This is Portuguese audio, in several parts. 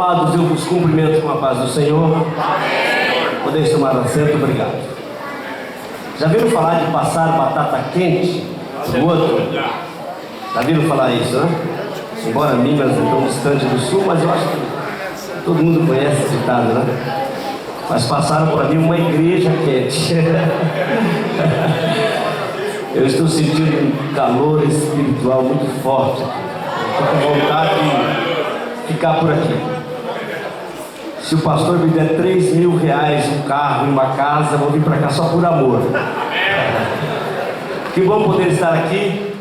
Amados, eu vos cumprimento com a paz do Senhor. Amém. Podeis tomar assento, obrigado. Já viram falar de passar batata quente no outro? Já viram falar isso, né? Embora Minas é tão distante do sul, mas eu acho que todo mundo conhece esse ditado, né? Mas passaram para mim uma igreja quente. Eu estou sentindo um calor espiritual muito forte. Estou com vontade de ficar por aqui. Se o pastor me der R$3.000, um carro e uma casa, eu vou vir para cá só por amor. Que bom poder estar aqui,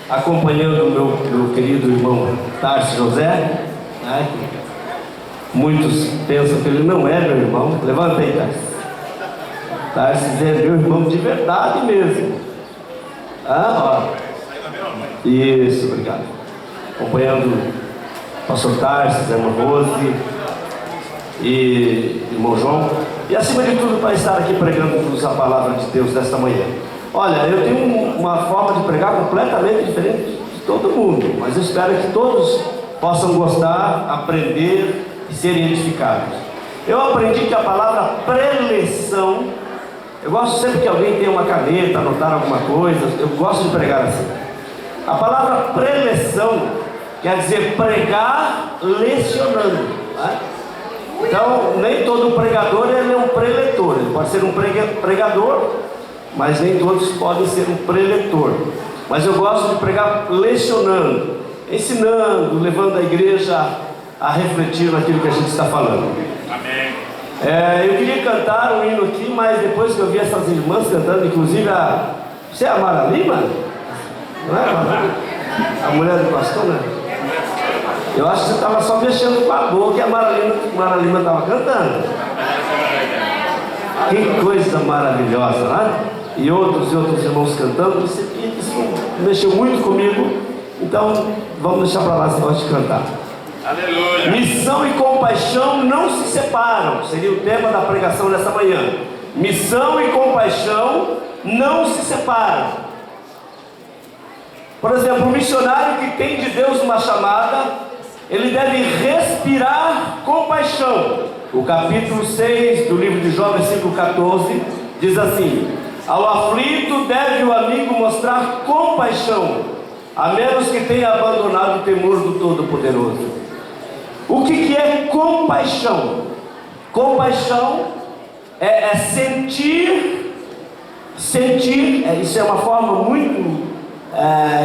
acompanhando o meu querido irmão Tarso José. Muitos pensam que ele não é meu irmão. Levanta aí, Tarso. Tarso é meu irmão de verdade mesmo. Isso, obrigado. Acompanhando o pastor Tarso, irmã Rose e irmão João. E acima de tudo, para estar aqui pregando-nos a palavra de Deus nesta manhã. Olha, eu tenho uma forma de pregar completamente diferente de todo mundo, mas eu espero que todos possam gostar, aprender e serem edificados. Eu aprendi que a palavra preleção, eu gosto sempre que alguém tenha uma caneta, anotar alguma coisa, eu gosto de pregar assim. A palavra preleção quer dizer pregar lecionando, né? Então, nem todo pregador ele é um preletor. Ele pode ser um pregador, mas nem todos podem ser um preletor. Mas eu gosto de pregar lecionando, ensinando, levando a igreja a refletir naquilo que a gente está falando. Amém. Eu queria cantar um hino aqui, mas depois que eu vi essas irmãs cantando, inclusive você é a Mara Lima? Não é? A mulher do pastor, né? Eu acho que você estava só mexendo com a boca e a Mara Lima estava cantando. Que coisa maravilhosa, né? E outros irmãos cantando. Isso mexeu muito comigo. Então vamos deixar para lá esse negócio de cantar. Aleluia. Missão e compaixão não se separam. Seria o tema da pregação dessa manhã. Missão e compaixão não se separam. Por exemplo, um missionário que tem de Deus uma chamada, ele deve respirar compaixão. O capítulo 6 do livro de Jó, versículo 14, diz assim: ao aflito deve o amigo mostrar compaixão, a menos que tenha abandonado o temor do Todo-Poderoso. O que é compaixão? Compaixão é sentir, isso é uma forma muito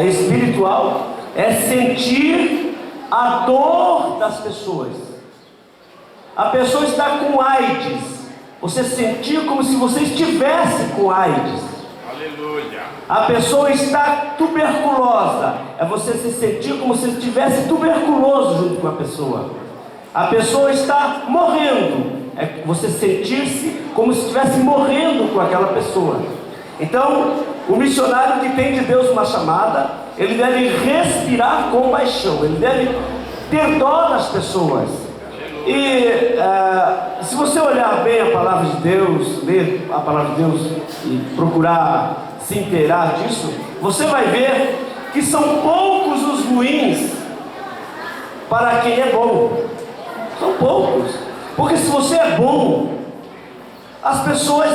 espiritual, é sentir a dor das pessoas. A pessoa está com AIDS, você sentir como se você estivesse com AIDS. Aleluia. A pessoa está tuberculosa, é você se sentir como se estivesse tuberculoso junto com a pessoa. A pessoa está morrendo, é você sentir-se como se estivesse morrendo com aquela pessoa. Então, o missionário que tem de Deus uma chamada, ele deve respirar compaixão, ele deve ter dó das pessoas. E se você olhar bem a palavra de Deus, ler a palavra de Deus e procurar se inteirar disso, você vai ver que são poucos os ruins para quem é bom. São poucos. Porque se você é bom, as pessoas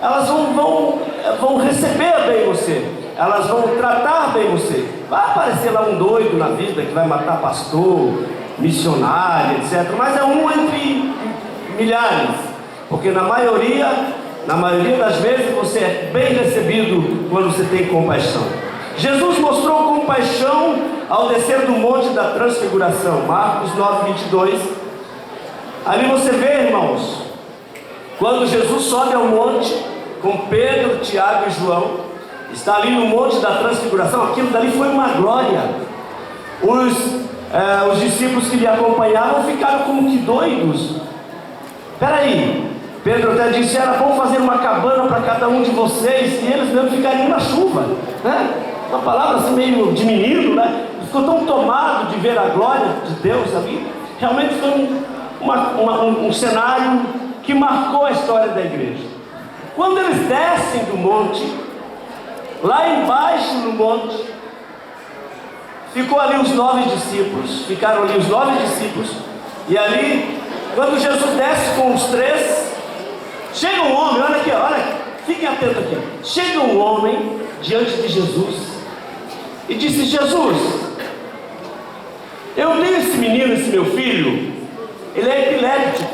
elas vão receber bem você, elas vão tratar bem você. Vai aparecer lá um doido na vida que vai matar pastor, missionário, etc. Mas é um entre milhares, porque na maioria das vezes você é bem recebido quando você tem compaixão. Jesus mostrou compaixão ao descer do monte da transfiguração, Marcos 9:22. Ali você vê, irmãos, quando Jesus sobe ao monte com Pedro, Tiago e João, está ali no monte da transfiguração. Aquilo dali foi uma glória. Os discípulos que lhe acompanhavam ficaram como que doidos. Espera aí, Pedro até disse: era bom fazer uma cabana para cada um de vocês e eles mesmo ficariam na chuva, né? Uma palavra assim meio de menino, né? Ficou tão tomado de ver a glória de Deus ali. Realmente foi um cenário que marcou a história da igreja. Quando eles descem do monte, lá embaixo no monte, ficaram ali os 9 discípulos, E ali, quando Jesus desce com os 3, chega um homem, olha aqui, olha, fiquem atentos aqui. Chega um homem diante de Jesus e disse: Jesus, eu tenho esse menino, esse meu filho, ele é epiléptico,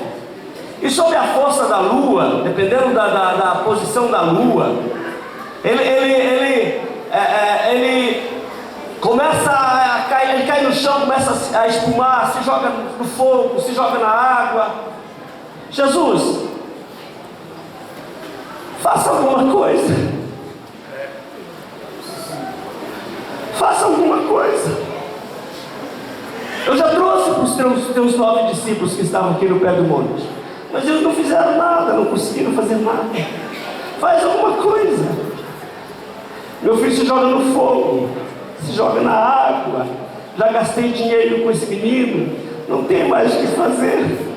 e sob a força da lua, dependendo da posição da lua, ele começa a cair, ele cai no chão, começa a espumar, se joga no fogo, se joga na água. Jesus, faça alguma coisa. Faça alguma coisa. Eu já trouxe para os teus 9 discípulos que estavam aqui no pé do monte, mas eles não fizeram nada, não conseguiram fazer nada. Faz alguma coisa. Meu filho se joga no fogo, se joga na água. Já gastei dinheiro com esse menino, não tem mais o que fazer.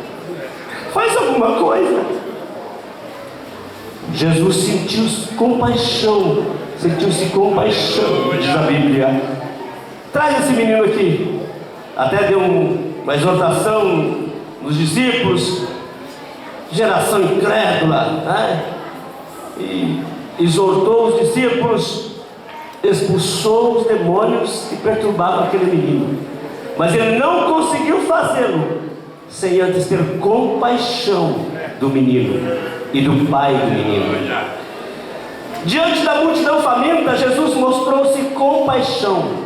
Faz alguma coisa. Jesus sentiu-se compaixão, sentiu-se compaixão, diz a Bíblia. Traz esse menino aqui. Até deu uma exortação nos discípulos, geração incrédula, né? E exortou os discípulos, expulsou os demônios que perturbavam aquele menino, mas ele não conseguiu fazê-lo sem antes ter compaixão do menino e do pai do menino. Diante da multidão faminta, Jesus mostrou-se compaixão.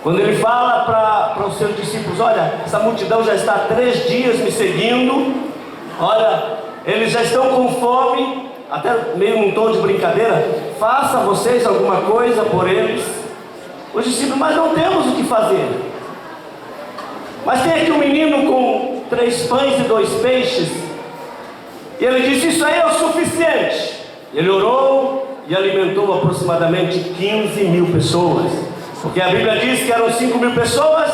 Quando ele fala para os seus discípulos: olha, essa multidão já está há 3 dias me seguindo, olha, eles já estão com fome, até meio num tom de brincadeira, faça vocês alguma coisa por eles. Os discípulos: mas não temos o que fazer. Mas tem aqui um menino com 3 pães e 2 peixes, e ele disse: isso aí é o suficiente. Ele orou e alimentou aproximadamente 15.000 pessoas, porque a Bíblia diz que eram 5.000 pessoas,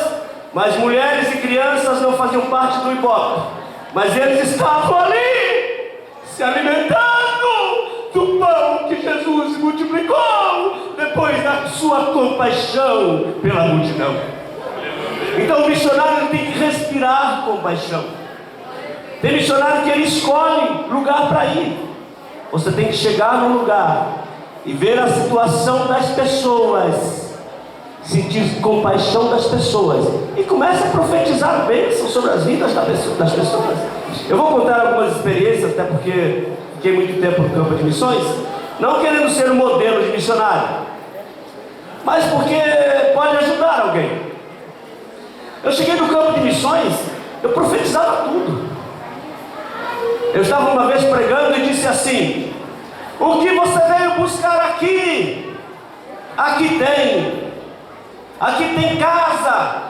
mas mulheres e crianças não faziam parte do ibope, mas eles estavam ali se alimentando do pão que Jesus multiplicou depois da sua compaixão pela multidão. Então o missionário tem que respirar compaixão. Tem missionário que ele escolhe lugar para ir. Você tem que chegar no lugar e ver a situação das pessoas, sentir compaixão das pessoas, e comece a profetizar bênçãos sobre as vidas das pessoas. Eu vou contar algumas experiências, até porque fiquei muito tempo no campo de missões, não querendo ser um modelo de missionário, mas porque pode ajudar alguém. Eu cheguei no campo de missões, eu profetizava tudo. Eu estava uma vez pregando e disse assim: o que você veio buscar aqui? Aqui tem casa,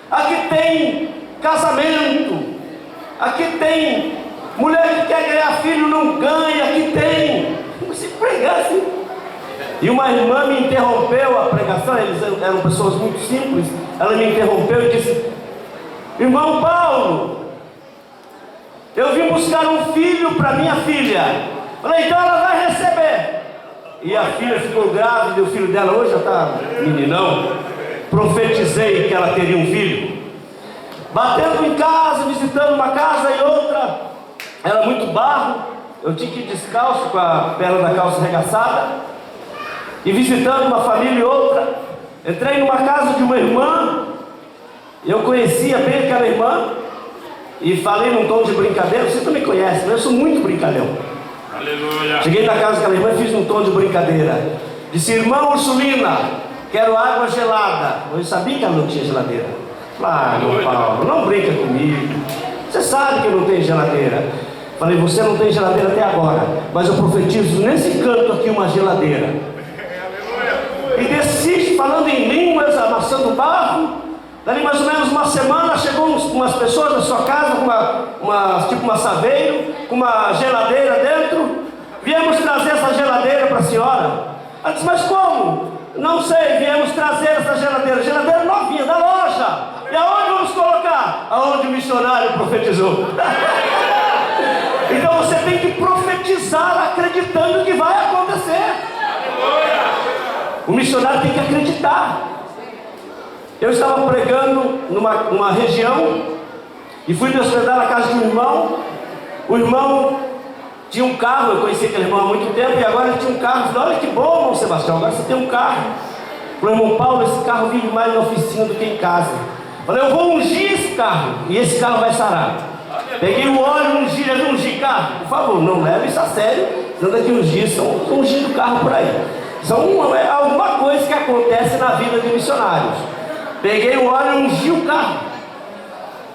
aqui tem casamento, aqui tem mulher que quer ganhar filho, não ganha, aqui tem. Você pregar assim. E uma irmã me interrompeu a pregação, eles eram pessoas muito simples. Ela me interrompeu e disse: irmão Paulo, eu vim buscar um filho para minha filha. Falei: então ela vai receber. E a filha ficou grávida, e o filho dela hoje já está meninão. Profetizei que ela teria um filho. Batendo em casa, visitando uma casa e outra, era muito barro, eu tinha que ir descalço, com a perna da calça arregaçada, e visitando uma família e outra. Entrei numa casa de uma irmã, eu conhecia bem aquela irmã, e falei num tom de brincadeira. Você também conhece, mas eu sou muito brincalhão. Aleluia. Cheguei na casa daquela irmã e fiz num tom de brincadeira. Disse: irmã Ursulina, quero água gelada. Eu sabia que ela não tinha geladeira. Falei: irmão Paulo, não brinca comigo, você sabe que eu não tenho geladeira. Falei: você não tem geladeira até agora, mas eu profetizo nesse canto aqui uma geladeira. E desci falando em línguas, amassando barro. Dali mais ou menos uma semana, chegou umas pessoas na sua casa com tipo um assaveiro, com uma geladeira dentro. Viemos trazer essa geladeira para a senhora. Ela disse: mas como? Não sei, viemos trazer essa geladeira novinha da loja. E aonde vamos colocar? Aonde o missionário profetizou. Então você tem que profetizar acreditando que vai acontecer. O missionário tem que acreditar. Eu estava pregando numa região, E fui me hospedar na casa de um irmão. O irmão tinha um carro, eu conheci aquele irmão há muito tempo, e agora ele tinha um carro. Eu falei, olha que bom, irmão Sebastião, agora você tem um carro. Para o irmão Paulo, esse carro vive mais na oficina do que em casa. Eu falei, eu vou ungir esse carro, e esse carro vai sarar. Peguei o óleo, ungi, ele ungir carro. Por favor, não leve isso a sério, não daqui uns dias estão ungindo o carro por aí. É alguma coisa que acontece na vida de missionários. Peguei o óleo e ungi o carro.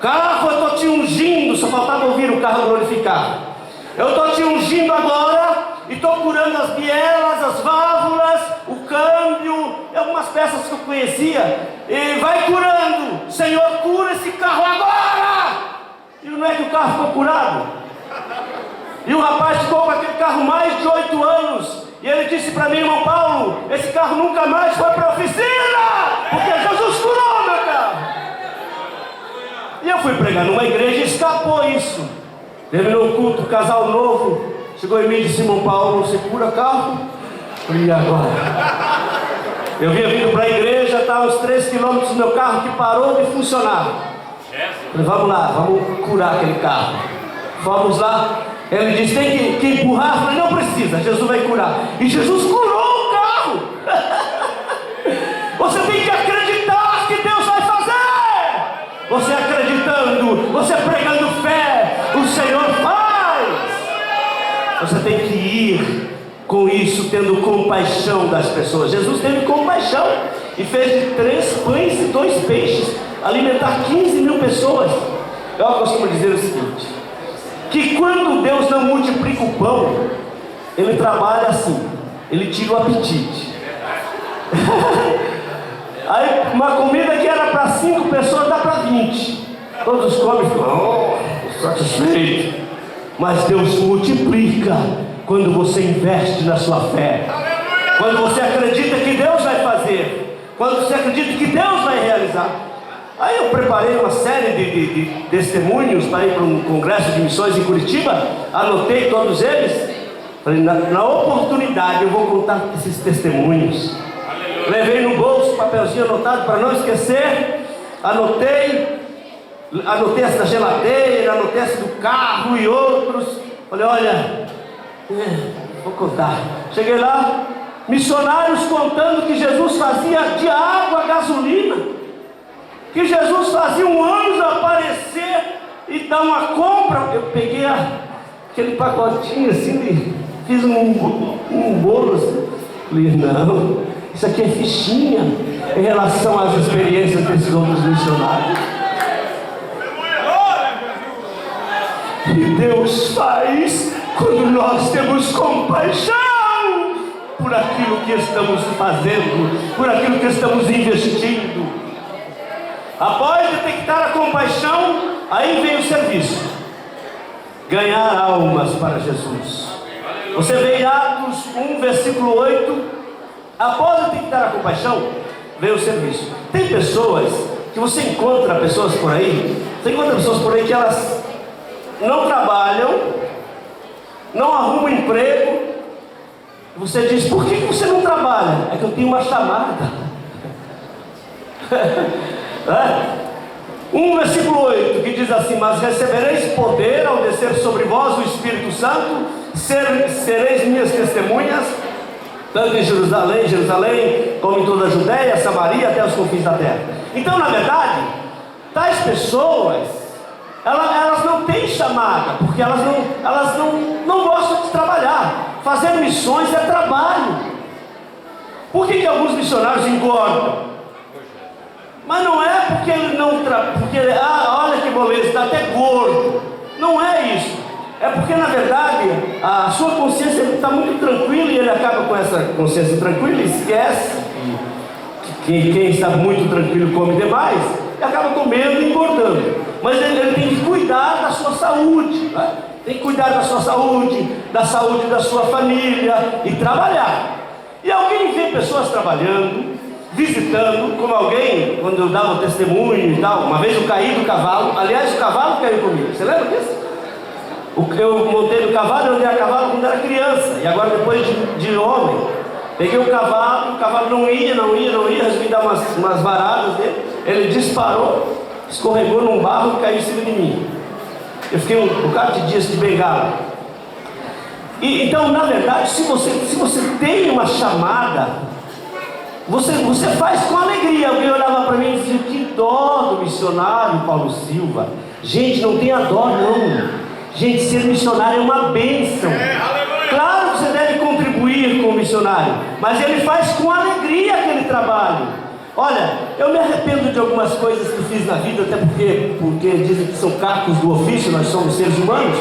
Carro, eu estou te ungindo, só faltava ouvir o carro glorificar. Eu estou te ungindo agora e estou curando as bielas, as válvulas, o câmbio, algumas peças que eu conhecia. E vai curando. Senhor, cura esse carro agora. E não é que o carro ficou curado? E o rapaz ficou com aquele carro mais de 8 anos. E ele disse para mim, irmão Paulo, esse carro nunca mais foi para a oficina, porque Jesus curou meu carro. E eu fui pregar numa igreja e escapou isso. Terminou o culto, casal novo, chegou em mim e disse, irmão Paulo, você cura carro? E agora? Eu vinha vindo para a igreja, estava uns 3 quilômetros do meu carro que parou de funcionar. Falei, vamos lá, vamos curar aquele carro. Vamos lá. Ele disse, tem que empurrar. Eu falei, não precisa, Jesus vai curar. E Jesus curou o carro. Você tem que acreditar que Deus vai fazer. Você acreditando, você pregando fé, o Senhor faz. Você tem que ir com isso, tendo compaixão das pessoas. Jesus teve compaixão e fez de 3 pães e 2 peixes alimentar 15 mil pessoas. Eu costumo dizer o seguinte, que quando Deus não multiplica o pão, Ele trabalha assim, Ele tira o apetite. Aí uma comida que era para 5 pessoas dá para 20. Todos comem e ficam satisfeitos. Mas Deus multiplica quando você investe na sua fé, quando você acredita que Deus vai fazer, quando você acredita que Deus vai realizar. Aí eu preparei uma série de testemunhos para ir para um congresso de missões em Curitiba, anotei todos eles. Falei, na oportunidade eu vou contar esses testemunhos. Levei no bolso um papelzinho anotado para não esquecer. Anotei essa da geladeira, anotei essa do carro e outros. Falei, olha, vou contar. Cheguei lá, missionários contando que Jesus fazia de água gasolina, que Jesus fazia um anjo aparecer e dar uma compra. Eu peguei aquele pacotinho assim, fiz um bolo assim. Falei, não, isso aqui é fichinha em relação às experiências desses outros missionários. E Deus faz quando nós temos compaixão por aquilo que estamos fazendo, por aquilo que estamos investindo. Após detectar a compaixão, aí vem o serviço. Ganhar almas para Jesus. Você vê em Atos 1, versículo 8. Após detectar a compaixão, vem o serviço. Tem pessoas que você encontra pessoas por aí. Você encontra pessoas por aí que elas não trabalham, não arrumam emprego. Você diz, por que você não trabalha? É que eu tenho uma chamada. 1 versículo 8 que diz assim, mas recebereis poder ao descer sobre vós o Espírito Santo, sereis minhas testemunhas, tanto em Jerusalém, como em toda a Judéia, Samaria, até os confins da terra. Então, na verdade, tais pessoas, elas não têm chamada, porque elas não gostam de trabalhar. Fazer missões é trabalho. Por que alguns missionários engordam? Mas não é porque ele não porque olha que beleza, está até gordo. Não é isso. É porque na verdade a sua consciência está muito tranquila e ele acaba com essa consciência tranquila e esquece que quem está muito tranquilo come demais e acaba comendo e engordando. Mas ele tem que cuidar da sua saúde, né? Tem que cuidar da sua saúde da sua família e trabalhar. E alguém vê pessoas trabalhando, visitando, como alguém, quando eu dava testemunho e tal, uma vez eu caí do cavalo, aliás o cavalo caiu comigo, você lembra disso? Eu montei no cavalo, eu andei a cavalo quando era criança, e agora depois de homem, peguei o cavalo não ia, resolvi dar umas varadas dele, ele disparou, escorregou num barro e caiu em cima de mim. Eu fiquei um bocado de dias de bengala. Então, na verdade, se você tem uma chamada, você faz com alegria. Alguém olhava para mim e dizia: que dó do missionário Paulo Silva. Gente, não tenha dó não. Gente, ser missionário é uma bênção. Claro que você deve contribuir com o missionário, mas ele faz com alegria aquele trabalho. Olha, eu me arrependo de algumas coisas que fiz na vida, até porque dizem que são cacos do ofício, nós somos seres humanos.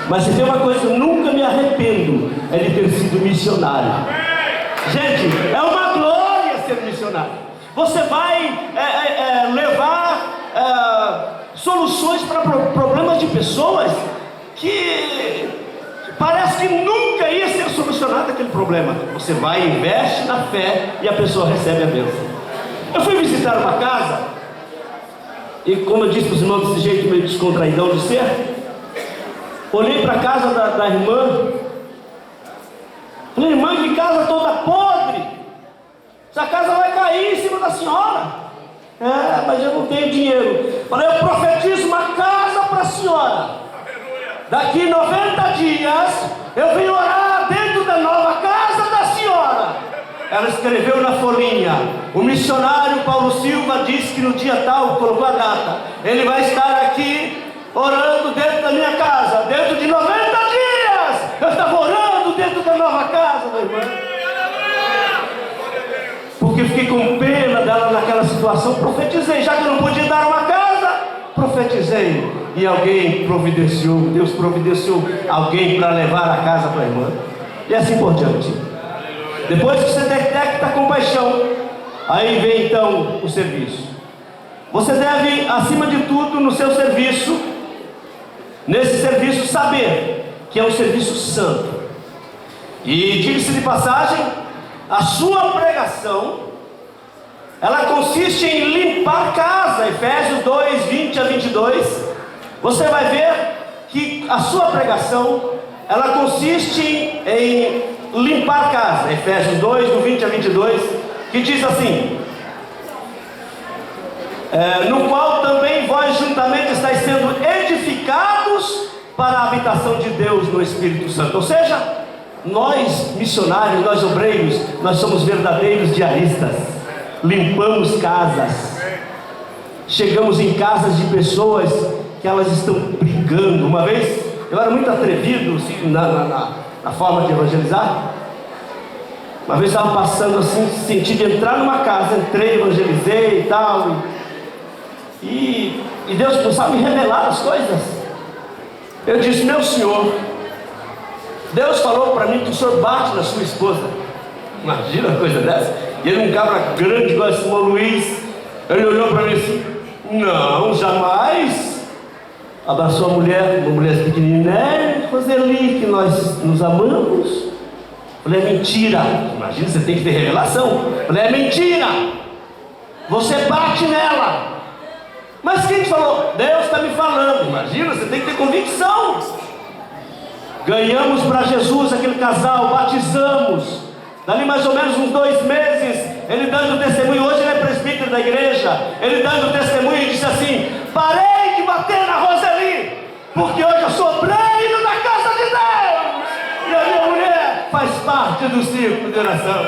Mas se tem uma coisa que eu nunca me arrependo, é de ter sido missionário. Gente, é uma glória ser missionário. Você vai levar soluções para problemas de pessoas que parece que nunca ia ser solucionado aquele problema. Você vai, investe na fé e a pessoa recebe a bênção. Eu fui visitar uma casa, e como eu disse para os irmãos, desse jeito meio descontraidão de ser, olhei para a casa da irmã, falei: irmã, que casa toda podre, essa casa vai cair em cima da senhora. Mas eu não tenho dinheiro. Falei: eu profetizo uma casa para a senhora, daqui 90 dias eu venho orar dentro da nova casa da senhora. Ela escreveu na folhinha: o missionário Paulo Silva disse que no dia tal, colocou a data, ele vai estar aqui orando dentro da minha casa, dentro de 90 dias. Eu estava orando dentro da nova casa, meu irmão, porque fiquei com pena dela naquela situação. Profetizei, já que eu não podia dar uma casa, profetizei, e alguém providenciou, Deus providenciou alguém para levar a casa para a irmã, e assim por diante. Depois que você detecta a compaixão, aí vem então o serviço. Você deve, acima de tudo, no seu serviço, nesse serviço, saber que é um serviço santo. E diga-se de passagem, a sua pregação, ela consiste em limpar casa. Efésios 2, 20 a 22. Você vai ver que a sua pregação, ela consiste em limpar casa. Efésios 2, do 20 a 22, que diz assim: no qual também vós juntamente estáis sendo edificados para a habitação de Deus no Espírito Santo. Ou seja, nós missionários, nós obreiros, nós somos verdadeiros diaristas. Limpamos casas, chegamos em casas de pessoas que elas estão brigando. Uma vez, eu era muito atrevido assim, na forma de evangelizar. Uma vez estava passando assim, senti de entrar numa casa, entrei, evangelizei e tal, e Deus começava a me revelar as coisas. Eu disse: meu senhor, Deus falou para mim que o senhor bate na sua esposa. Imagina uma coisa dessa. E ele, um cabra grande igual esse irmão Luiz, ele olhou para mim assim: não, jamais. Abraçou a mulher, uma mulher pequenininha: Roseli, que nós nos amamos. Falei: é mentira. Imagina, você tem que ter revelação. Falei: é mentira, você bate nela. Mas quem te falou? Deus está me falando. Imagina, você tem que ter convicção. Ganhamos para Jesus aquele casal, batizamos. Dali mais ou menos uns 2 meses, ele dando testemunho. Hoje ele é presbítero da igreja. Ele dando testemunho e disse assim: parei de bater na Roseli, porque hoje eu sou obreiro da casa de Deus, e a minha mulher faz parte do círculo de oração.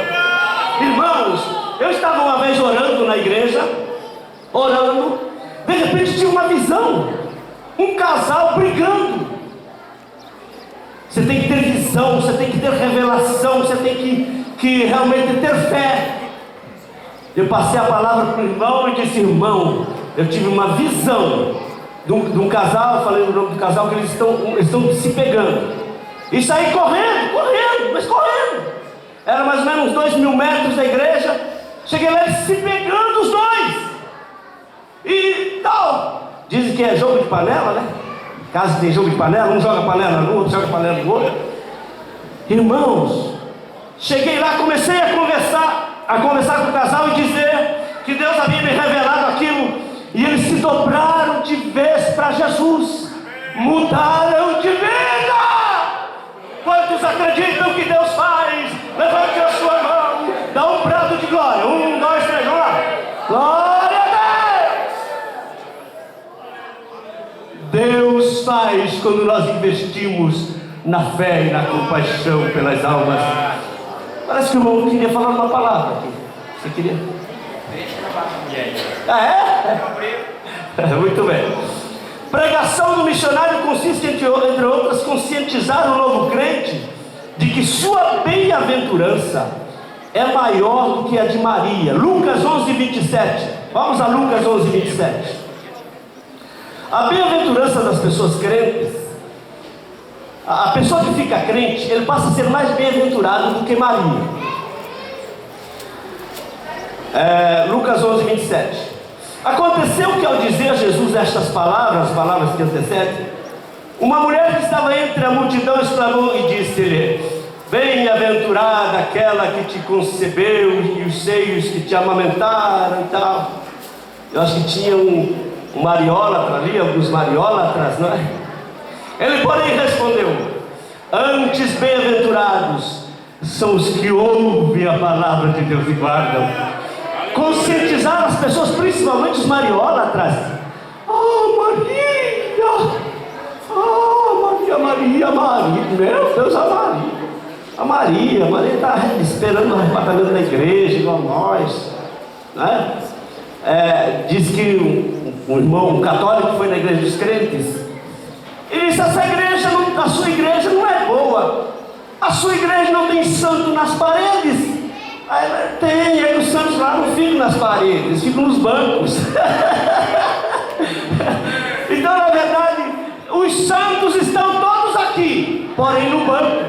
Irmãos, eu estava uma vez orando na igreja, orando, de repente tinha uma visão, um casal brigando. Você tem que ter visão, você tem que ter revelação, você tem que realmente ter fé. Eu passei a palavra para o irmão e disse: irmão, eu tive uma visão de um casal, falei o nome do casal, que eles estão se pegando. E saí correndo, mas correndo. Era mais ou menos uns 2.000 metros da igreja. Cheguei lá, eles se pegando os dois. E tal. Dizem que é jogo de panela, né? Caso tem jogo de panela, um joga panela no outro, joga panela no outro. Irmãos, cheguei lá, comecei a conversar com o casal e dizer que Deus havia me revelado aquilo. E eles se dobraram de vez para Jesus, mudaram de vida. Quantos acreditam que Deus faz? Levante a sua mão, dá um brado de glória. 1, 2, 3, vamos lá. Glória a Deus! faz quando nós investimos na fé e na compaixão pelas almas. Parece que o irmão queria falar uma palavra aqui. Você queria? Ah, é? Muito bem. Pregação do missionário consiste, entre outras, conscientizar o novo crente de que sua bem-aventurança é maior do que a de Maria. Lucas 11, 27. Vamos a Lucas 11, 27. A bem-aventurança das pessoas crentes, a pessoa que fica crente, ele passa a ser mais bem-aventurado do que Maria. Lucas 11, 27. Aconteceu que, ao dizer a Jesus estas palavras, as palavras que antecedem, uma mulher que estava entre a multidão exclamou e disse-lhe: bem-aventurada aquela que te concebeu e os seios que te amamentaram e tal. Eu acho que tinha um mariólatra ali, alguns mariólatras, não é? Ele, porém, respondeu: antes bem-aventurados são os que ouvem a palavra de Deus e guardam. Conscientizar as pessoas, principalmente os mariólatras. Maria, meu Deus, a Maria está esperando o arrebatamento da igreja, igual nós, né? Diz que um irmão católico foi na igreja dos crentes e disse: a sua igreja não é boa, a sua igreja não tem santo nas paredes. Aí os santos lá não ficam nas paredes, ficam nos bancos. Então, na verdade, os santos estão todos aqui, porém no banco,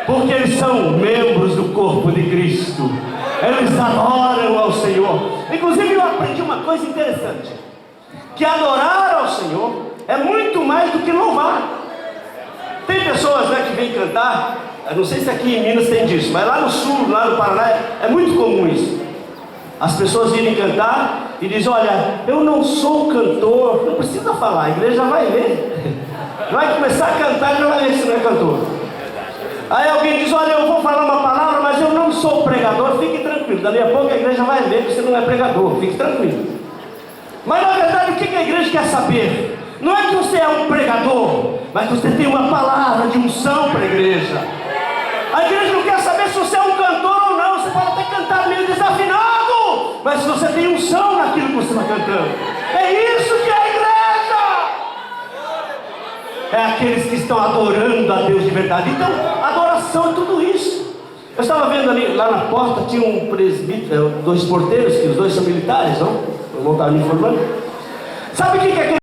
porque eles são membros do corpo de Cristo. Eles adoram ao Senhor. Inclusive, eu aprendi uma coisa interessante: que adorar ao Senhor é muito mais do que louvar. Tem pessoas, né, que vêm cantar. Eu não sei se aqui em Minas tem disso, mas lá no sul, lá no Paraná, é muito comum isso. As pessoas virem cantar e dizem: olha, eu não sou cantor. Não precisa falar, a igreja já vai ver. Vai começar a cantar e já vai ver se não é cantor. Aí alguém diz: olha, eu vou falar uma palavra, mas eu não sou pregador. Fique tranquilo, dali a pouco a igreja vai ver que você não é pregador. Fique tranquilo. Mas na verdade, o que a igreja quer saber? Não é que você é um pregador, mas que você tem uma palavra de unção para a igreja. A igreja não quer saber se você é um cantor ou não. Você pode até cantar meio desafinado, mas se você tem unção naquilo que você está cantando. É isso que é a igreja. É aqueles que estão adorando a Deus de verdade. Então, adoração é tudo isso. Eu estava vendo ali, lá na porta, tinha um presbítero, dois porteiros, que os dois são militares, não? Eu vou estar me informando. Sabe o que é aquele